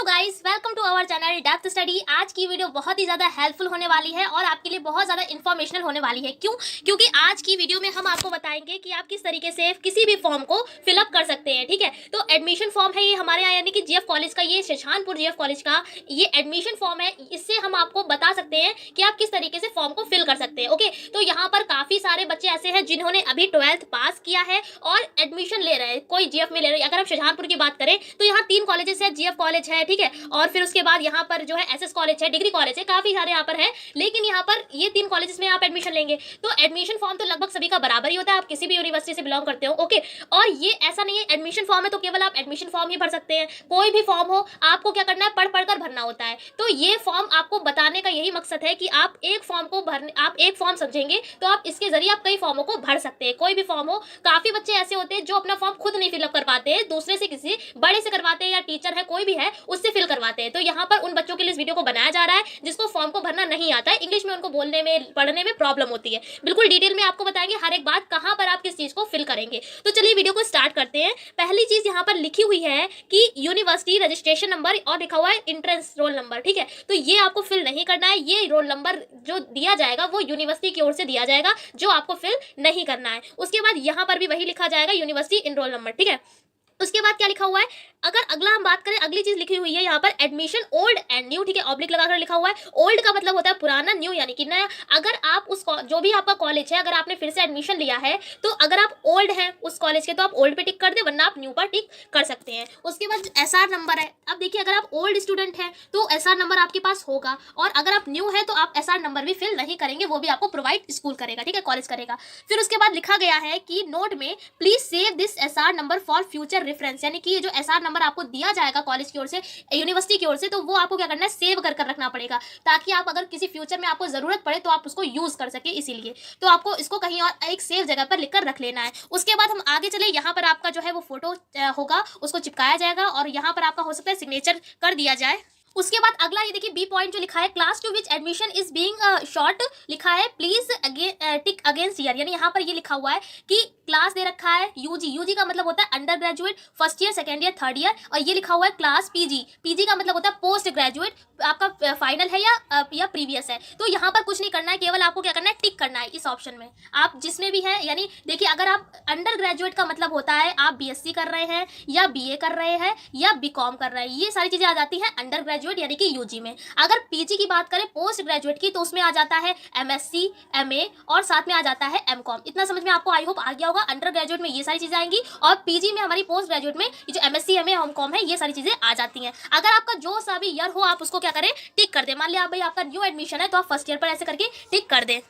Hello guys, welcome to our channel depth study. आज की video बहुत ही ज़्यादा हेल्पफुल होने वाली है और आपके लिए बहुत ज़्यादा इन्फॉर्मेशनल होने वाली है। क्योंकि आज की वीडियो में हम आपको बताएंगे कि आप किस तरीके से किसी भी फॉर्म को फिलअप कर सकते हैं। ठीक है, तो एडमिशन फॉर्म है ये हमारे यहाँ, यानी कि जीएफ कॉलेज का, ये शाहजहानपुर जीएफ कॉलेज का ये एडमिशन फॉर्म है। इससे हम आपको बता सकते हैं कि आप किस तरीके से फॉर्म को फिल कर सकते हैं। ओके, तो यहाँ पर काफ़ी सारे बच्चे ऐसे हैं जिन्होंने अभी 12th पास किया है और एडमिशन ले रहे हैं, कोई जीएफ में ले रहे हैं। अगर हम शाहजहानपुर की बात करें तो यहाँ 3 कॉलेजेस है, जीएफ कॉलेज है, ठीक है, और फिर उसके बाद यहाँ पर जो है एसएस कॉलेज है, डिग्री कॉलेज है, काफी सारे यहाँ पर है। लेकिन यहाँ पर ये 3 कॉलेजेस में आप एडमिशन लेंगे तो एडमिशन फॉर्म तो लगभग सभी का बराबर ही होता है, आप किसी भी यूनिवर्सिटी से बिलोंग करते हो। ओके, और ये ऐसा नहीं है एडमिशन फॉर्म है तो केवल आप एडमिशन फॉर्म ही भर सकते हैं। कोई भी फॉर्म हो आपको क्या करना है, पढ़ पढ़ कर भरना होता है। तो ये फॉर्म आपको बताने का यही मकसद है कि आप एक फॉर्म समझेंगे तो आप इसके जरिए आप कई फॉर्मों को भर सकते हैं। कोई भी फॉर्म हो, काफी बच्चे ऐसे होते हैं जो अपना फॉर्म खुद नहीं फिलअप कर पाते हैं, दूसरे से किसी बड़े से करवाते हैं या टीचर है कोई भी है उससे फिल करवाते हैं। तो यहाँ पर उन बच्चों के लिए इस वीडियो को बनाया जा रहा है जिसको फॉर्म को भरना नहीं आता है, इंग्लिश में उनको बोलने में पढ़ने में प्रॉब्लम होती है। बिल्कुल डिटेल में आपको बताएंगे हर एक बात, कहां पर आप किस चीज को फिल करेंगे। तो चलिए वीडियो को स्टार्ट करते हैं। पहली चीज यहाँ पर लिखी हुई है कि यूनिवर्सिटी रजिस्ट्रेशन नंबर और लिखा हुआ है एंट्रेंस रोल नंबर। ठीक है, तो ये आपको फिल नहीं करना है। ये रोल नंबर जो दिया जाएगा वो यूनिवर्सिटी की ओर से दिया जाएगा, जो आपको फिल नहीं करना है। उसके बाद यहाँ पर भी वही लिखा जाएगा, यूनिवर्सिटी इनरोल नंबर। ठीक है, उसके बाद क्या लिखा हुआ है, अगर अगला हम बात करें, अगली चीज लिखी हुई है यहाँ पर एडमिशन ओल्ड एंड न्यू। ठीक है, ऑब्लिक लगाकर लिखा हुआ है। ओल्ड का मतलब होता है पुराना, न्यू यानी कि नया। अगर आप उस जो भी आपका कॉलेज है, अगर आपने फिर से एडमिशन लिया है तो अगर आप ओल्ड हैं उस कॉलेज के तो आप ओल्ड पे टिक कर दे, वरना आप न्यू पर टिक कर सकते हैं। उसके बाद एसआर नंबर है। अब देखिए, अगर आप ओल्ड स्टूडेंट हैं तो एसआर नंबर आपके पास होगा, और अगर आप न्यू है तो आप एसआर नंबर भी फिल नहीं करेंगे, वो भी आपको प्रोवाइड स्कूल करेगा। ठीक है, कॉलेज करेगा। फिर उसके बाद लिखा गया है कि नोट में please save this SR number for future reference, यानी कि ये जो एसआर नंबर आपको दिया जाएगा कॉलेज की ओर से, यूनिवर्सिटी की ओर से, तो वो आपको क्या करना है, सेव कर कर रखना पड़ेगा, ताकि आप अगर किसी फ्यूचर में आपको जरूरत पड़े तो आप उसको यूज कर सके। इसीलिए तो आपको इसको कहीं और एक सेव जगह पर लिखकर रख लेना है। उसके बाद हम आगे चले, यहाँ पर आपका जो है वो फोटो होगा, उसको चिपकाया जाएगा और यहाँ पर आपका हो सकता है सिग्नेचर कर दिया जाए। उसके बाद अगला ये देखिए बी पॉइंट जो लिखा है, class to which admission is being sought लिखा है, प्लीज टिक अगेंस्ट ईयर, यानी यहाँ पर ये लिखा हुआ है कि क्लास दे रखा है यूजी, यूजी का मतलब होता है under graduate, first year, second year, third year, और ये लिखा हुआ है क्लास पीजी, पीजी का मतलब होता है पोस्ट ग्रेजुएट, आपका फाइनल है या प्रीवियस है। तो यहाँ पर कुछ नहीं करना है, केवल आपको क्या करना है, टिक करना है इस ऑप्शन में, आप जिसमें भी है। यानी देखिए, अगर आप अंडर ग्रेजुएट का मतलब होता है आप बीएससी कर रहे हैं या बीए कर रहे हैं या बीकॉम कर रहे हैं, ये सारी चीजें आ जाती हैं अंडर ग्रेजुएट यानी कि यूजी में। अगर पीजी की बात करें पोस्ट ग्रेजुएट की, तो उसमें आ जाता है एमएससी, एमए और साथ में आ जाता है एमकॉम। इतना समझ में आपको आई होप आ गया होगा। अंडर ग्रेजुएट में ये सारी चीजें आएंगी और पीजी में, हमारी पोस्ट ग्रेजुएट में ये जो एमएससी, एमए, एमकॉम है, ये सारी चीजें आ जाती हैं। अगर आपका जो सा भी ईयर हो आप उसको क्या करें, टिक कर दे। मान लिया भाई आपका न्यू एडमिशन है तो आप फर्स्ट ईयर पर ऐसे करके टिक कर दें।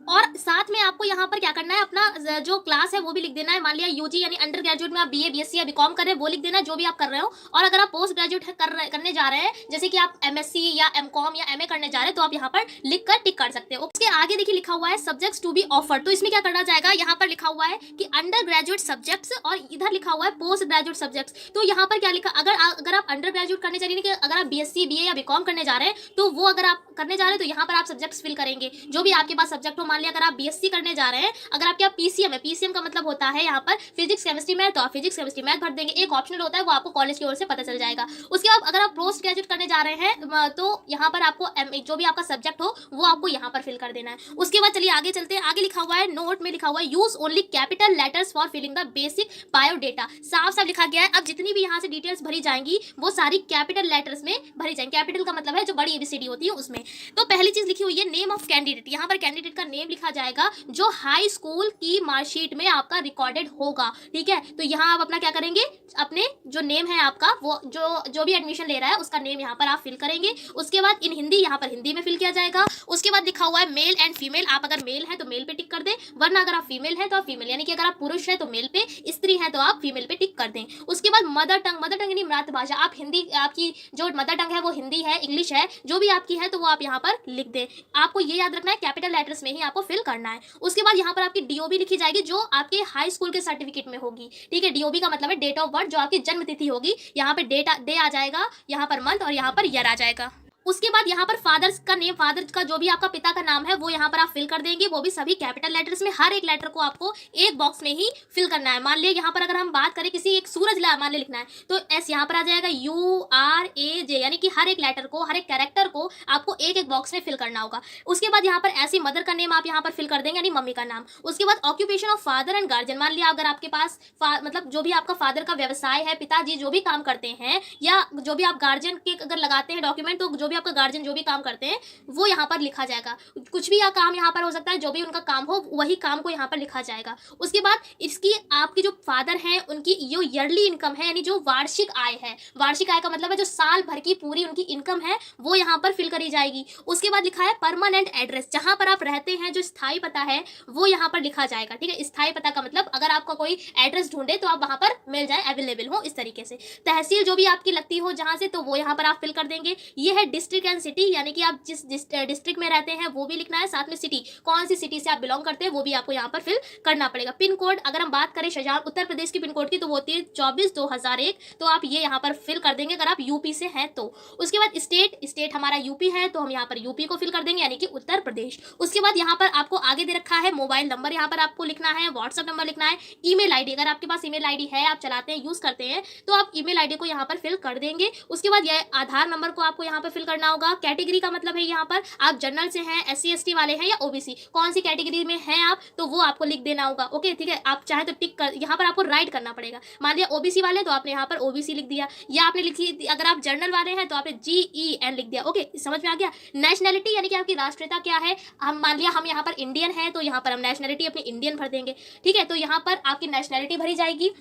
और साथ में आपको यहाँ पर क्या करना है, अपना जो क्लास है वो भी लिख देना है। मान लिया यूजी यानी अंडर ग्रेजुएट में आप बीए, बीएससी या बीकॉम कर रहे हैं, वो लिख देना है जो भी आप कर रहे हो। और अगर आप पोस्ट ग्रेजुएट करने जा रहे हैं, जैसे कि आप एमएससी या एमकॉम या एमए करने जा रहे हैं, तो आप यहाँ पर लिख कर टिक कर सकते हो। उसके आगे देखिए लिखा हुआ है सब्जेक्ट्स टू बी ऑफर्ड, तो इसमें क्या करना जाएगा, यहाँ पर लिखा हुआ है कि अंडर ग्रेजुएट सब्जेक्ट्स और इधर लिखा हुआ है पोस्ट ग्रेजुएट सब्जेक्ट्स। तो यहाँ पर क्या लिखा, अगर आप अंडर ग्रेजुएट करने जा रहे हैं, अगर आप बीएससी, बीए या बीकॉम करने जा रहे हैं, तो वो अगर आप करने जा रहे हैं तो यहाँ पर आप सब्जेक्ट्स फिल करेंगे जो भी आपके पास सब्जेक्ट हो। मान लिया अगर आप बीएससी करने जा रहे हैं, अगर आपके यहाँ पीसीएम है, पीसीएम का मतलब होता है यहाँ पर फिजिक्स केमिस्ट्री मैथ, तो आप फिजिक्स केमिस्ट्री मैथ भर देंगे। एक ऑप्शनल होता है, वो आपको कॉलेज की ओर से पता चल जाएगा। उसके बाद अगर आप पोस्ट ग्रेजुएट करने जा रहे हैं तो यहाँ पर आपको जो भी आपका सब्जेक्ट हो वो आपको यहाँ पर फिल कर देना है। उसके बाद चलिए आगे चलते हैं। आगे लिखा हुआ है, नोट में लिखा हुआ है use only capital letters for filling the basic biodata. साफ साफ लिखा गया है, अब जितनी भी यहाँ से डिटेल्स भरी जाएंगी वो सारी कैपिटल लेटर्स में भरी जाएंगी। कैपिटल का मतलब है जो बड़ी एबीसीडी होती है उसमें। तो पहली चीज लिखी हुई है नेम ऑफ कैंडिडेट, यहाँ पर कैंडिडेट का नेम लिखा जाएगा जो हाई स्कूल की मार्कशीट में आपका रिकॉर्डेड होगा। ठीक है, तो यहाँ आप अपना क्या करेंगे, अपने जो नेम है आपका, वो जो भी एडमिशन ले रहा है उसका नेम यहाँ पर आप फिल करेंगे। उसके बाद इन हिंदी, यहाँ पर हिंदी में फिल किया जाएगा। उसके बाद लिखा हुआ है मेल एंड फीमेल, आप अगर मेल है तो मेल पे टिक कर दें, वरना अगर आप फीमेल है तो आप फीमेल, यानी कि अगर आप पुरुष है तो मेल पे, स्त्री है तो आप फीमेल पे टिक कर दें। उसके बाद मदर टंग यानी मातृभाषा, आप हिंदी, आपकी जो मदर टंग है वो हिंदी है, इंग्लिश है, जो भी आपकी है तो वो आप यहाँ पर लिख दें। आपको ये याद रखना है कैपिटल लेटर्स में ही आपको फिल करना है। उसके बाद यहाँ पर आपकी डीओबी लिखी जाएगी जो आपके हाई स्कूल के सर्टिफिकेट में होगी। ठीक है, डीओबी का मतलब है डेट ऑफ बर्थ, जो आपकी जन्म तिथि होगी, यहाँ पर डे आ जाएगा, यहाँ पर मंथ और यहाँ पर ईयर आ जाएगा। उसके बाद यहाँ पर फादर्स का नेम, फादर का जो भी आपका पिता का नाम है वो यहाँ पर आप फिल कर देंगे, वो भी सभी कैपिटल लेटर्स में। हर एक लेटर को आपको एक बॉक्स में ही फिल करना है। मान लिया यहाँ पर अगर हम बात करें किसी एक सूरज मान लिया लिखना है तो एस यहाँ पर आ जाएगा, URAJ जे यानी कि हर एक लेटर को, हर एक कैरेक्टर को आपको एक एक बॉक्स में फिल करना होगा। उसके बाद यहाँ पर ऐसी मदर का नेम आप यहाँ पर फिल कर देंगे, यानी मम्मी का नाम। उसके बाद occupation of father and guardian, मान लिया अगर आपके पास मतलब जो भी आपका फादर का व्यवसाय है, पिताजी जो भी काम करते हैं, या जो भी आप गार्जियन के अगर लगाते हैं डॉक्यूमेंट, तो जो भी आपका गार्जियन जो भी काम करते हैं वो यहाँ पर लिखा जाएगा। कुछ भी काम यहाँ पर हो सकता है, जो भी उनका काम हो वही काम को यहाँ पर लिखा जाएगा। उसके बाद इसकी आपके जो फादर हैं उनकी जो ईयरली इनकम है, यानी जो वार्षिक आय है, वार्षिक आय का मतलब है जो साल भर की पूरी उनकी इनकम है, वो यहाँ पर फिल करी जाएगी। उसके बाद लिखा है परमानेंट एड्रेस, जहां पर आप रहते हैं जो स्थायी पता है वो यहाँ पर लिखा जाएगा। ठीक है, स्थायी पता का मतलब अगर आपका कोई एड्रेस ढूंढे तो आप वहां पर मिल जाए, अवेलेबल हो, इस तरीके से। तहसील जो भी आपकी लगती हो जहां से, तो वो यहाँ पर आप फिल कर देंगे। ये है डिस्ट्रिक्ट एंड सिटी, यानी कि आप जिस डिस्ट्रिक्ट में रहते हैं वो भी लिखना है, साथ में सिटी, कौन सी सिटी से आप बिलोंग करते हैं वो भी आपको यहाँ पर फिल करना पड़ेगा। पिन कोड, अगर हम बात करें शाहजहां उत्तर प्रदेश की पिन कोड की, तो वो होती है 24/2001, तो आप ये यहाँ पर फिल कर देंगे अगर आप यूपी से हैं तो। उसके बाद स्टेट हमारा यूपी है, तो हम यहाँ पर यूपी को फिल कर देंगे, यानी कि उत्तर प्रदेश। उसके बाद यहाँ पर आपको आगे दे रखा है मोबाइल नंबर, यहाँ पर आपको लिखना है, व्हाट्सएप नंबर लिखना है, ईमेल आईडी, अगर आपके पास ईमेल आईडी है, आप चलाते हैं, यूज करते हैं, तो आप ईमेल आईडी को यहाँ पर फिल कर देंगे। उसके बाद यह आधार नंबर को आपको यहाँ पर फिल करना होगा। कैटेगरी का मतलब है यहाँ पर आप जनरल से हैं, SC ST वाले हैं या OBC, कौन सी कैटेगरी में हैं आप, तो वो आपको लिख देना होगा। ओके, ठीक है, आप चाहे तो टिक कर यहाँ पर आपको राइट करना पड़ेगा। मान लिया OBC वाले, तो आपने यहाँ पर OBC लिख दिया, या आपने लिखी, अगर आप जनरल वाले हैं तो आपने GEN लिख दिया। ओके, समझ में आ गया। नेशनैलिटी यानी कि आपकी राष्ट्रीयता क्या है, हम मान लिया हम यहाँ पर इंडियन है, तो यहाँ पर हम नेशनैलिटी अपनी इंडियन भर देंगे। ठीक है, तो यहाँ पर आपकी नेशनैलिटी भरी जाएगी।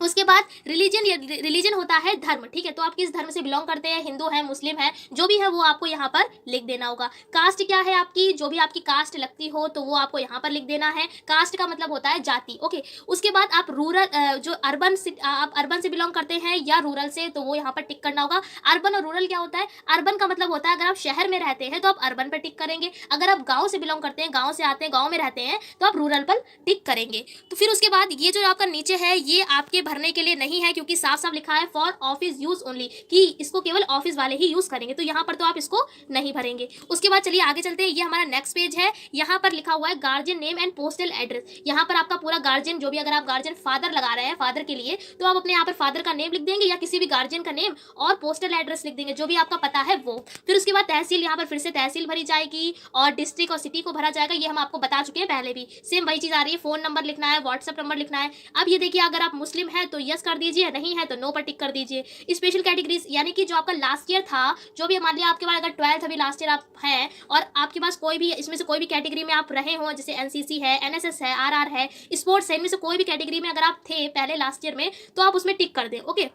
उसके बाद रिलीजन होता है धर्म। ठीक है, तो आप किस धर्म से बिलोंग करते हैं, हिंदू है, मुस्लिम है, जो भी है वो आपको यहाँ पर लिख देना होगा। कास्ट क्या है आपकी, जो भी आपकी कास्ट लगती हो तो वो आपको यहाँ पर लिख देना है। कास्ट का मतलब होता है जाति। ओके, उसके बाद आप रूरल जो अर्बन आप अर्बन से बिलोंग करते हैं या रूरल से, तो वो यहाँ पर टिक करना होगा। अर्बन और रूरल क्या होता है, अर्बन का मतलब होता है अगर आप शहर में रहते हैं तो आप अर्बन पर टिक करेंगे, अगर आप गाँव से बिलोंग करते हैं, गाँव से आते हैं, गाँव में रहते हैं, तो आप रूरल पर टिक करेंगे। तो फिर उसके बाद ये जो आपका नीचे है ये आपके भरने के लिए नहीं है, क्योंकि साफ साफ लिखा है फॉर ऑफिस यूज ओनली, कि इसको केवल ऑफिस वाले ही यूज करेंगे, तो यहाँ पर तो आप इसको नहीं भरेंगे। उसके बाद चलिए आगे चलते हैं, ये हमारा नेक्स्ट पेज है। यहाँ पर लिखा हुआ है guardian name and postal address. यहाँ पर आपका पूरा गार्जियन, जो भी अगर आप गार्जियन फादर लगा रहे हैं फादर के लिए, तो आप अपने यहाँ पर फादर का नेम लिख देंगे या किसी भी गार्जियन का नेम, और पोस्टल एड्रेस लिख देंगे, जो भी आपका पता है वो। फिर उसके बाद तहसील, यहाँ पर फिर से तहसील भरी जाएगी, और डिस्ट्रिक्ट और सिटी को भरा जाएगा, ये हम आपको बता चुके हैं पहले भी, सेम वही चीज आ रही है। फोन नंबर लिखना है, व्हाट्सएप नंबर लिखना है। अब ये देखिए, अगर आप मुस्लिम है तो यस कर दीजिए, नहीं है तो नो पर टिक कर दीजिए। स्पेशल कैटेगरीज, यानी कि जो आपका लास्ट ईयर था, जो भी मान लिया आपके पास अगर 12th अभी लास्ट ईयर आप हैं और आपके पास कोई भी इसमें से कोई भी कैटेगरी में आप रहे हो, जैसे NCC है, NSS है, RR है, स्पोर्ट्स है, इनमें से कोई भी कैटेगरी में अगर आप थे पहले लास्ट ईयर में, तो आप उसमें टिक कर दें। ओके,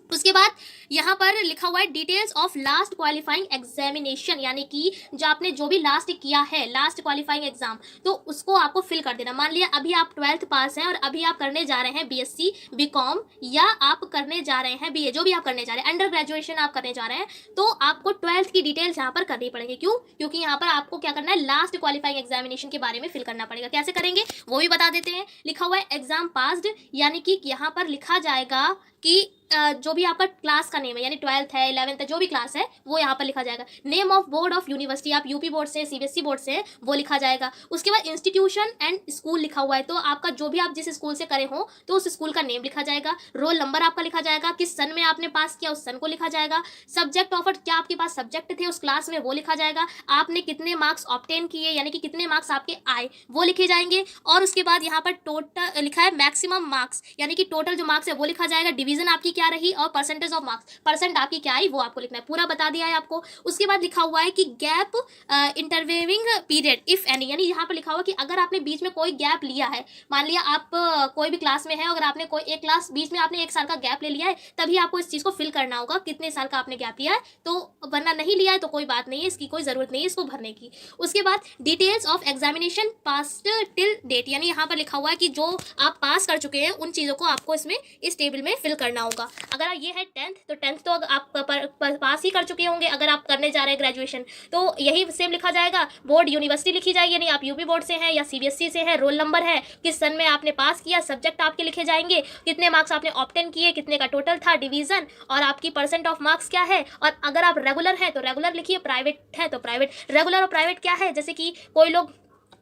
उसके बाद यहाँ पर लिखा हुआ है details of last qualifying examination, यानी कि जो आपने जो भी लास्ट किया है, लास्ट क्वालिफाइंग एग्जाम, तो उसको आपको फिल कर देना। मान लिया अभी आप 12th पास हैं और अभी आप करने जा रहे हैं BSc BCom, या आप करने जा रहे हैं BA, जो भी आप करने जा रहे हैं, अंडर ग्रेजुएशन आप करने जा रहे हैं, तो आपको 12th की डिटेल्स यहाँ पर करनी पड़ेगी। क्यों? क्योंकि यहाँ पर आपको क्या करना है, लास्ट क्वालिफाइंग एग्जामिनेशन के बारे में फिल करना पड़ेगा। कैसे करेंगे वो भी बता देते हैं। लिखा हुआ है एग्जाम पास्ड, यानी कि यहाँ पर लिखा जाएगा कि जो भी आपका क्लास का नेम है, यानी 12th है, 11th है, जो भी क्लास है वो यहाँ पर लिखा जाएगा। Name of board of university, आप यूपी बोर्ड से, CBSE बोर्ड से, वो लिखा जाएगा। उसके बाद इंस्टीट्यूशन एंड स्कूल लिखा हुआ है, तो आपका जो भी आप जिस स्कूल से करे हो तो उस स्कूल का नेम लिखा जाएगा। रोल नंबर आपका लिखा जाएगा, किस सन में आपने पास किया उस सन को लिखा जाएगा। सब्जेक्ट ऑफर, क्या आपके पास सब्जेक्ट थे उस क्लास में, वो लिखा जाएगा। आपने कितने मार्क्स ऑब्टेन किए, यानी कि कितने मार्क्स आपके आए, वो लिखे जाएंगे। और उसके बाद यहाँ पर टोटल लिखा है मैक्सिमम मार्क्स, यानी कि टोटल जो मार्क्स है वो लिखा जाएगा। डिवीजन आपकी क्या रही और परसेंटेज ऑफ मार्क्स, परसेंट आपकी क्या आई वो आपको लिखना है। पूरा बता दिया है आपको। उसके बाद लिखा हुआ है कि गैप इंटरवेविंग पीरियड इफ एनी, यानी यहाँ पर लिखा हुआ कि अगर आपने बीच में कोई गैप लिया है, मान लिया आप कोई भी क्लास में है, अगर आपने कोई एक क्लास बीच में आपने 1 साल का गैप ले लिया है, तभी आपको इस चीज को फिल करना होगा, कितने साल का आपने गैप लिया है। तो वरना नहीं लिया है तो कोई बात नहीं है, इसकी कोई जरूरत नहीं है इसको भरने की। उसके बाद details of examination passed till date, यानी यहाँ पर लिखा हुआ है कि जो आप पास कर चुके हैं उन चीजों को आपको इसमें इस टेबल में फिल करना होगा। अगर ये है 10th, तो 10th तो आप पास ही कर चुके होंगे। अगर आप करने जा रहे हैं ग्रेजुएशन तो यही सेम लिखा जाएगा। बोर्ड यूनिवर्सिटी लिखी जाएगी, यानी आप यूपी बोर्ड से हैं या CBSE से हैं। रोल नंबर है, किस सन में आपने पास किया। सब्जेक्ट आपके लिखे जाएंगे, कितने मार्क्स आपने ऑब्टेन किए, कितने का टोटल था, डिवीजन, और आपकी परसेंट ऑफ मार्क्स क्या है। और अगर आप रेगुलर हैं तो रेगुलर लिखिए, प्राइवेट है तो प्राइवेट। रेगुलर और प्राइवेट क्या है, जैसे कि कोई लोग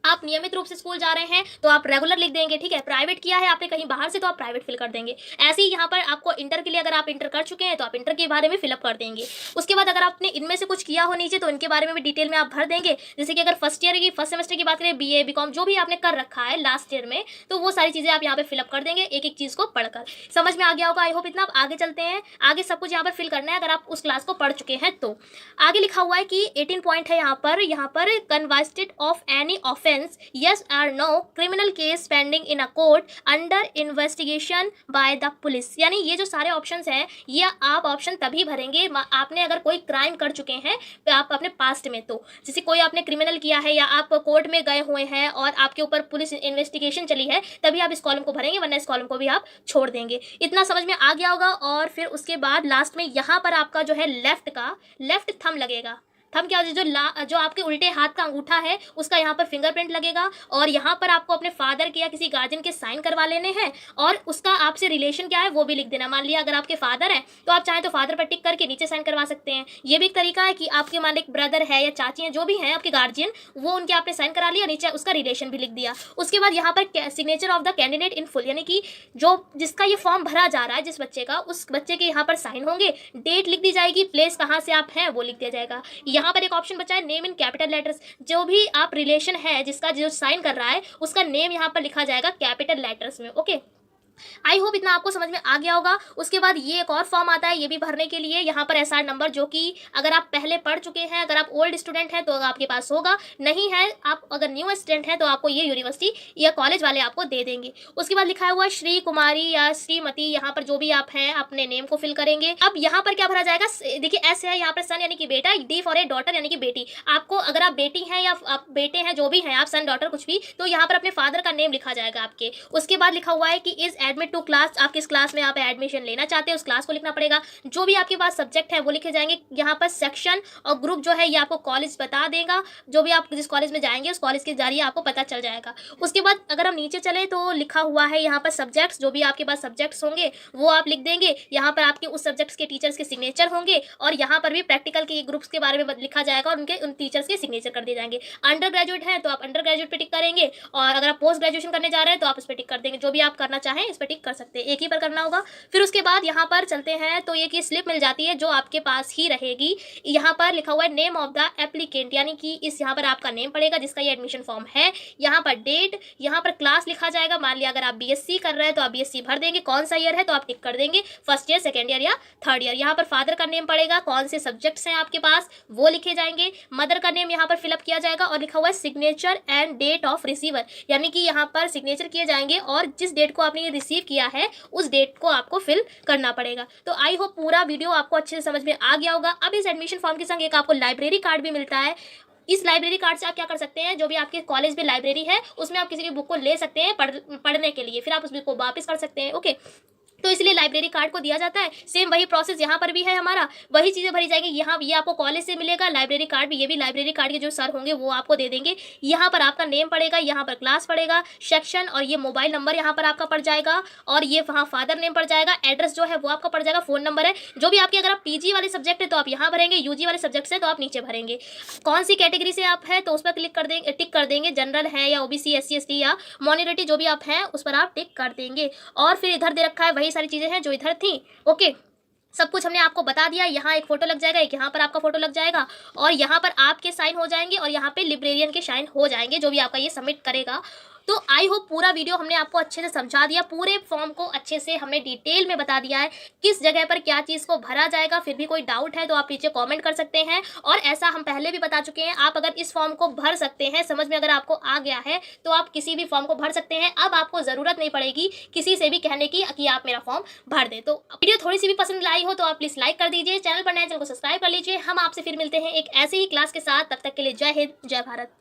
आप नियमित रूप से स्कूल जा रहे हैं तो आप रेगुलर लिख देंगे, ठीक है। प्राइवेट किया है आपने कहीं बाहर से तो आप प्राइवेट फिल कर देंगे। ऐसे ही यहाँ पर आपको इंटर के लिए, अगर आप इंटर कर चुके हैं तो आप इंटर के बारे में फिलअप कर देंगे। उसके बाद अगर आपने इनमें से कुछ किया हो नीचे तो इनके बारे में भी डिटेल में आप भर देंगे। जैसे कि अगर फर्स्ट ईयर की, फर्स्ट सेमेस्टर की बात करें, BA BCom जो भी आपने कर रखा है लास्ट ईयर में, तो वो सारी चीज़ें आप यहाँ पे फिलअप कर देंगे एक एक चीज़ को पढ़कर। समझ में आ गया होगा आई होप इतना। आप आगे चलते हैं, आगे सब कुछ यहाँ पर फिल करना है अगर आप उस क्लास को पढ़ चुके हैं तो। आगे लिखा हुआ है कि 18 पॉइंट है यहाँ पर convicted of any offence, yes और no, criminal case pending in a court, under investigation by the police. यानी ये जो सारे ऑप्शंस हैं ये आप ऑप्शन तभी भरेंगे आपने अगर कोई क्राइम कर चुके हैं तो आप अपने पास्ट में, तो जैसे कोई आपने क्रिमिनल किया है या आप कोर्ट में गए हुए हैं और आपके ऊपर पुलिस इन्वेस्टिगेशन चली है, तभी आप इस कॉलम को भरेंगे, वरना इस कॉलम को भी आप छोड़ देंगे। इतना समझ में आ गया होगा। और फिर उसके बाद लास्ट में यहाँ पर आपका जो है लेफ्ट थंब लगेगा। थंब क्या होता है, जो आपके उल्टे हाथ का अंगूठा है उसका यहाँ पर फिंगरप्रिंट लगेगा। और यहाँ पर आपको अपने फादर के या किसी गार्जियन के साइन करवा लेने हैं और उसका आपसे रिलेशन क्या है वो भी लिख देना। मान लिया अगर आपके फादर हैं तो आप चाहें तो फादर पर टिक करके नीचे साइन करवा सकते हैं। ये भी एक तरीका है कि आपके मान एक ब्रदर है या चाची हैं जो भी हैं आपके गार्जियन, वो उनके आपने साइन करा लिया, नीचे उसका रिलेशन भी लिख दिया। उसके बाद यहाँ पर signature of the candidate in full, यानी कि जो जिसका ये फॉर्म भरा जा रहा है जिस बच्चे का, उस बच्चे के यहाँ पर साइन होंगे, डेट लिख दी जाएगी, प्लेस कहाँ से आप हैं वो लिख दिया जाएगा। यहाँ पर एक ऑप्शन बचा है नेम इन कैपिटल लेटर्स। जो भी आप रिलेशन है जिसका जो साइन कर रहा है उसका नेम यहाँ पर लिखा जाएगा कैपिटल लेटर्स में। ओके, आई होप इतना आपको समझ में आ गया होगा। उसके बाद ये एक और फॉर्म आता है ये भी भरने के लिए, यहाँ पर SR नंबर, जो कि अगर आप पहले पढ़ चुके हैं, अगर आप ओल्ड स्टूडेंट हैं तो आपके पास होगा, नहीं है आप अगर न्यू स्टूडेंट हैं तो आपको ये यूनिवर्सिटी या कॉलेज वाले आपको दे देंगे। उसके बाद लिखा हुआ श्री कुमारी या श्रीमती, यहाँ पर जो भी आप हैं अपने नेम को फिल करेंगे। अब यहाँ पर क्या भरा जाएगा, देखिए S है यहाँ पर सन यानी कि बेटा, D फॉर ए डॉटर यानी कि बेटी। आपको अगर आप बेटी हैं या आप बेटे हैं, जो भी हैं आप, सन डॉटर कुछ भी, तो यहाँ पर अपने फादर का नेम लिखा जाएगा आपके। उसके बाद लिखा हुआ है कि इज एडमिट टू क्लास, आप किस क्लास में आप एडमिशन लेना चाहते हैं उस क्लास को लिखना पड़ेगा। जो भी आपके पास सब्जेक्ट है वो लिखे जाएंगे। यहाँ पर सेक्शन और ग्रुप जो है ये आपको कॉलेज बता देगा, जो भी आप जिस कॉलेज में जाएंगे उस कॉलेज के जरिए आपको पता चल जाएगा। उसके बाद अगर हम नीचे चले तो लिखा हुआ है यहाँ पर सब्जेक्ट्स, जो भी आपके पास सब्जेक्ट्स होंगे वो आप लिख देंगे। यहाँ पर आपके उस सब्जेक्ट्स के टीचर्स के सिग्नेचर होंगे और यहाँ पर भी प्रैक्टिकल के ग्रुप्स के बारे में लिखा जाएगा और उन टीचर्स के सिग्नेचर कर दिए जाएंगे। अंडर ग्रेजुएट है तो आप अंडर ग्रेजुएट पे टिक करेंगे और अगर आप पोस्ट ग्रेजुएशन करने जा रहे हैं तो आप इस पर टिक कर देंगे। जो भी आप करना चाहें इस पर टिक कर सकते हैं, एक ही पर करना होगा। फिर उसके बाद यहाँ पर चलते हैं तो एक ये स्लिप मिल जाती है जो आपके पास ही रहेगी। यहाँ पर लिखा हुआ है नेम ऑफ द एप्लीकेंट, यानी कि इस यहाँ पर आपका नेम पड़ेगा जिसका ये एडमिशन फॉर्म है। यहाँ पर डेट, यहाँ पर क्लास लिखा जाएगा। मान लिया अगर आप BSc कर रहे हैं तो आप BSc भर देंगे, कौन सा ईयर है तो आप टिक कर देंगे, फर्स्ट ईयर, सेकेंड ईयर या थर्ड ईयर। यहाँ पर फादर का नेम पड़ेगा, कौन से सब्जेक्ट्स हैं आपके पास वो लिखे जाएंगे। मदर का नेम यहाँ पर फिलअप किया जाएगा और लिखा हुआ है signature and date of receiver, यानी कि यहाँ पर सिग्नेचर किए जाएंगे और जिस डेट को आपने ये रिसीव किया है उस डेट को आपको फिल करना पड़ेगा। तो आई होप पूरा वीडियो आपको अच्छे से समझ में आ गया होगा। अब इस एडमिशन फॉर्म के संग एक आपको लाइब्रेरी कार्ड भी मिलता है। इस लाइब्रेरी कार्ड से आप क्या कर सकते हैं, जो भी आपके कॉलेज में लाइब्रेरी है उसमें आप किसी भी बुक को ले सकते हैं पढ़ने के लिए, फिर आप उस बुक को वापस कर सकते हैं। ओके, तो इसलिए लाइब्रेरी कार्ड को दिया जाता है। सेम वही प्रोसेस यहाँ पर भी है, हमारा वही चीज़ें भरी जाएगी। यहाँ ये आपको कॉलेज से मिलेगा लाइब्रेरी कार्ड भी, ये भी लाइब्रेरी कार्ड के जो सर होंगे वो आपको दे देंगे। यहाँ पर आपका नेम पड़ेगा, यहाँ पर क्लास पड़ेगा, सेक्शन और ये मोबाइल नंबर यहाँ पर आपका पड़ जाएगा और ये वहाँ फादर नेम पड़ जाएगा, एड्रेस जो है वो आपका पड़ जाएगा, फ़ोन नंबर है। जो भी आपके अगर आप PG वाले सब्जेक्ट है तो आप यहाँ भरेंगे, UG वाले सब्जेक्ट है तो आप नीचे भरेंगे। कौन सी कैटेगरी से आप हैं तो उस पर क्लिक कर देंगे, टिक कर देंगे। जनरल है या OBC SC ST या माइनॉरिटी जो भी आप हैं उस पर आप टिक कर देंगे। और फिर इधर दे रखा है वही सारी चीज़ें हैं जो इधर थी। ओके, सब कुछ हमने आपको बता दिया। यहाँ एक फोटो लग जाएगा, एक यहाँ पर आपका फोटो लग जाएगा और यहाँ पर आपके साइन हो जाएंगे और यहाँ पे लिब्रेरियन के साइन हो जाएंगे जो भी आपका ये सबमिट करेगा। तो आई होप पूरा वीडियो हमने आपको अच्छे से समझा दिया, पूरे फॉर्म को अच्छे से हमने डिटेल में बता दिया है किस जगह पर क्या चीज़ को भरा जाएगा। फिर भी कोई डाउट है तो आप नीचे कमेंट कर सकते हैं और ऐसा हम पहले भी बता चुके हैं। आप अगर इस फॉर्म को भर सकते हैं, समझ में अगर आपको आ गया है तो आप किसी भी फॉर्म को भर सकते हैं। अब आपको ज़रूरत नहीं पड़ेगी किसी से भी कहने की कि आप मेरा फॉर्म भर दें। तो वीडियो थोड़ी सी भी पसंद आई हो तो आप प्लीज़ लाइक कर दीजिए, चैनल पर नए चैनल को सब्सक्राइब कर लीजिए। हम आपसे फिर मिलते हैं एक ऐसे ही क्लास के साथ, तब तक के लिए जय हिंद, जय भारत।